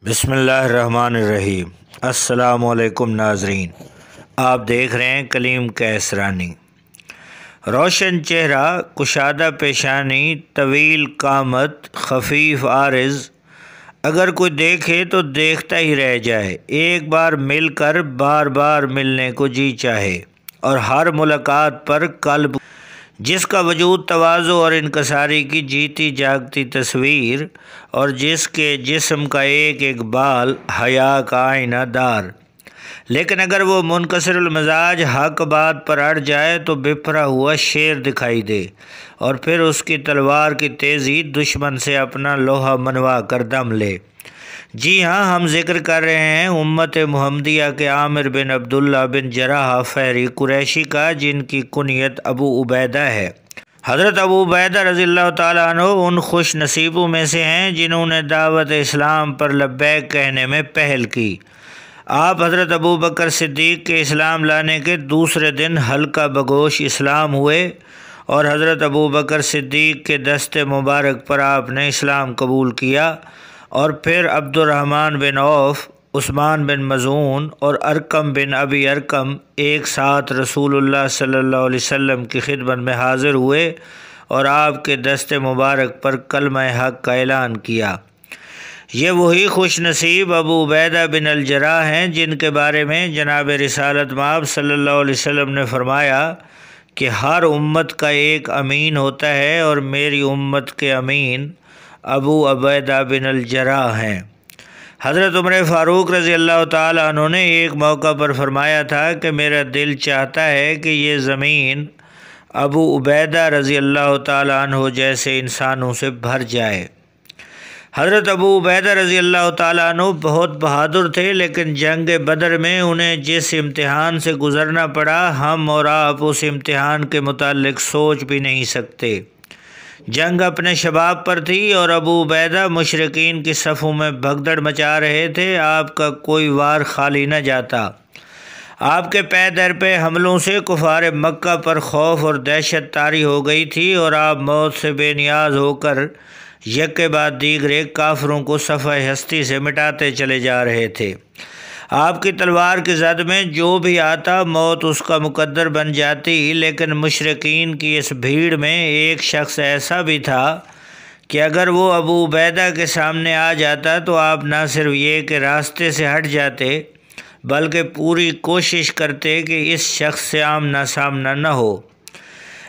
بسم اللہ الرحمن الرحیم۔ السلام علیکم ناظرین، آپ دیکھ رہے ہیں کلیم کیسرانی۔ روشن چہرہ، کشادہ پیشانی، طویل قامت، خفیف عارض، اگر کوئی دیکھے تو دیکھتا ہی رہ جائے، ایک بار مل کر بار بار ملنے کو جی چاہے، اور ہر ملاقات پر قلب، جس کا وجود تواضع اور انکساری کی جیتی جاگتی تصویر، اور جس کے جسم کا ایک ایک بال حیا کا آئینہ دار۔ لیکن اگر وہ منکسر المزاج حق بات پر اڑ جائے تو بپھرا ہوا شیر دکھائی دے، اور پھر اس کی تلوار کی تیزی دشمن سے اپنا لوہا منوا کر دم لے۔ جی ہاں، ہم ذکر کر رہے ہیں امت محمدیہ کے عامر بن عبداللہ بن جراح فہری قریشی کا، جن کی کنیت ابو عبیدہ ہے۔ حضرت ابو عبیدہ رضی اللہ تعالیٰ عنہ ان خوش نصیبوں میں سے ہیں جنہوں نے دعوت اسلام پر لبیک کہنے میں پہل کی۔ آپ حضرت ابو بکر صدیق کے اسلام لانے کے دوسرے دن حلقہ بگوش اسلام ہوئے، اور حضرت ابو بکر صدیق کے دست مبارک پر آپ نے اسلام قبول کیا، اور پھر عبد الرحمن بن عوف، عثمان بن مظعون اور ارقم بن ابی ارقم ایک ساتھ رسول اللہ صلی اللہ علیہ وسلم کی خدمت میں حاضر ہوئے اور آپ کے دست مبارک پر کلمہ حق کا اعلان کیا۔ یہ وہی خوش نصیب ابو عبیدہ بن الجراح ہیں جن کے بارے میں جناب رسالت مآب صلی اللہ علیہ وسلم نے فرمایا کہ ہر امت کا ایک امین ہوتا ہے، اور میری امت کے امین ابو عبیدہ بن الجراح ہیں۔ حضرت عمر فاروق رضی اللہ تعالیٰ عنہ نے ایک موقع پر فرمایا تھا کہ میرا دل چاہتا ہے کہ یہ زمین ابو عبیدہ رضی اللہ تعالیٰ عنہ جیسے انسانوں سے بھر جائے۔ حضرت ابو عبیدہ رضی اللہ تعالیٰ عنہ بہت بہادر تھے، لیکن جنگ بدر میں انہیں جس امتحان سے گزرنا پڑا، ہم اور آپ اس امتحان کے متعلق سوچ بھی نہیں سکتے۔ جنگ اپنے شباب پر تھی، اور ابو عبیدہ مشرکین کی صفوں میں بھگدڑ مچا رہے تھے۔ آپ کا کوئی وار خالی نہ جاتا۔ آپ کے پے در پہ حملوں سے کفار مکہ پر خوف اور دہشت طاری ہو گئی تھی، اور آپ موت سے بے نیاز ہو کر یک کے بعد دیگرے کافروں کو صفحہ ہستی سے مٹاتے چلے جا رہے تھے۔ آپ کی تلوار کی زد میں جو بھی آتا موت اس کا مقدر بن جاتی، لیکن مشرکین کی اس بھیڑ میں ایک شخص ایسا بھی تھا کہ اگر وہ ابو عبیدہ کے سامنے آ جاتا تو آپ نہ صرف یہ کہ راستے سے ہٹ جاتے، بلکہ پوری کوشش کرتے کہ اس شخص سے آمنا سامنا نہ ہو۔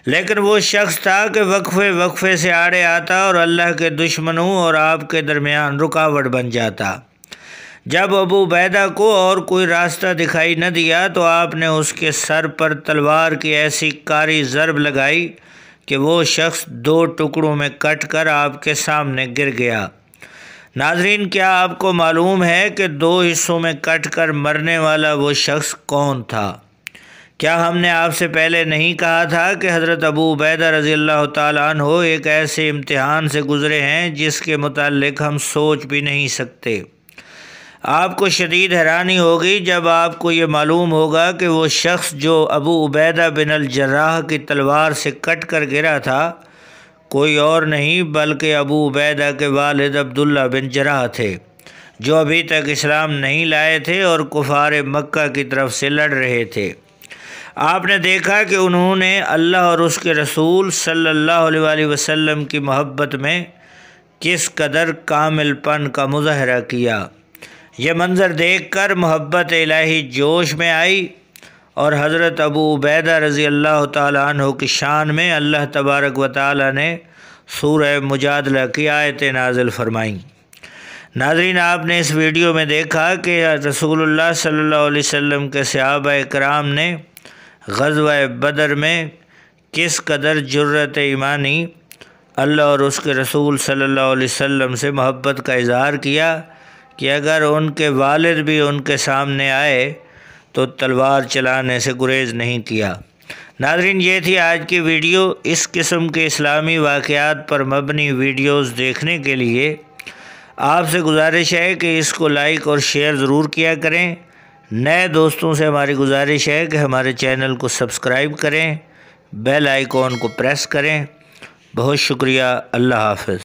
لیکن وہ شخص تھا کہ وقفے وقفے سے آڑے آتا اور اللہ کے دشمنوں اور آپ کے درمیان رکاوٹ بن جاتا۔ جب ابو عبیدہ کو اور کوئی راستہ دکھائی نہ دیا تو آپ نے اس کے سر پر تلوار کی ایسی کاری ضرب لگائی کہ وہ شخص دو ٹکڑوں میں کٹ کر آپ کے سامنے گر گیا۔ ناظرین، کیا آپ کو معلوم ہے کہ دو حصوں میں کٹ کر مرنے والا وہ شخص کون تھا؟ کیا ہم نے آپ سے پہلے نہیں کہا تھا کہ حضرت ابو عبیدہ رضی اللہ تعالیٰ عنہ ایک ایسے امتحان سے گزرے ہیں جس کے متعلق ہم سوچ بھی نہیں سکتے؟ آپ کو شدید حیرانی ہوگی جب آپ کو یہ معلوم ہوگا کہ وہ شخص جو ابو عبیدہ بن الجراح کی تلوار سے کٹ کر گرا تھا کوئی اور نہیں بلکہ ابو عبیدہ کے والد عبداللہ بن جراح تھے، جو ابھی تک اسلام نہیں لائے تھے اور کفار مکہ کی طرف سے لڑ رہے تھے۔ آپ نے دیکھا کہ انہوں نے اللہ اور اس کے رسول صلی اللہ علیہ وآلہ وسلم کی محبت میں کس قدر کامل پن کا مظاہرہ کیا۔ یہ منظر دیکھ کر محبت الہی جوش میں آئی، اور حضرت ابو عبیدہ رضی اللہ تعالیٰ عنہ کی شان میں اللہ تبارک و تعالیٰ نے سورہ مجادلہ کی آیتیں نازل فرمائیں۔ ناظرین، آپ نے اس ویڈیو میں دیکھا کہ رسول اللہ صلی اللہ علیہ وسلم کے صحابہ کرام نے غزوہ بدر میں کس قدر جرأت ایمانی اللہ اور اس کے رسول صلی اللہ علیہ وسلم سے محبت کا اظہار کیا کہ اگر ان کے والد بھی ان کے سامنے آئے تو تلوار چلانے سے گریز نہیں کیا۔ ناظرین، یہ تھی آج کی ویڈیو۔ اس قسم کے اسلامی واقعات پر مبنی ویڈیوز دیکھنے کے لیے آپ سے گزارش ہے کہ اس کو لائک اور شیئر ضرور کیا کریں۔ نئے دوستوں سے ہماری گزارش ہے کہ ہمارے چینل کو سبسکرائب کریں، بیل آئیکن کو پریس کریں۔ بہت شکریہ۔ اللہ حافظ۔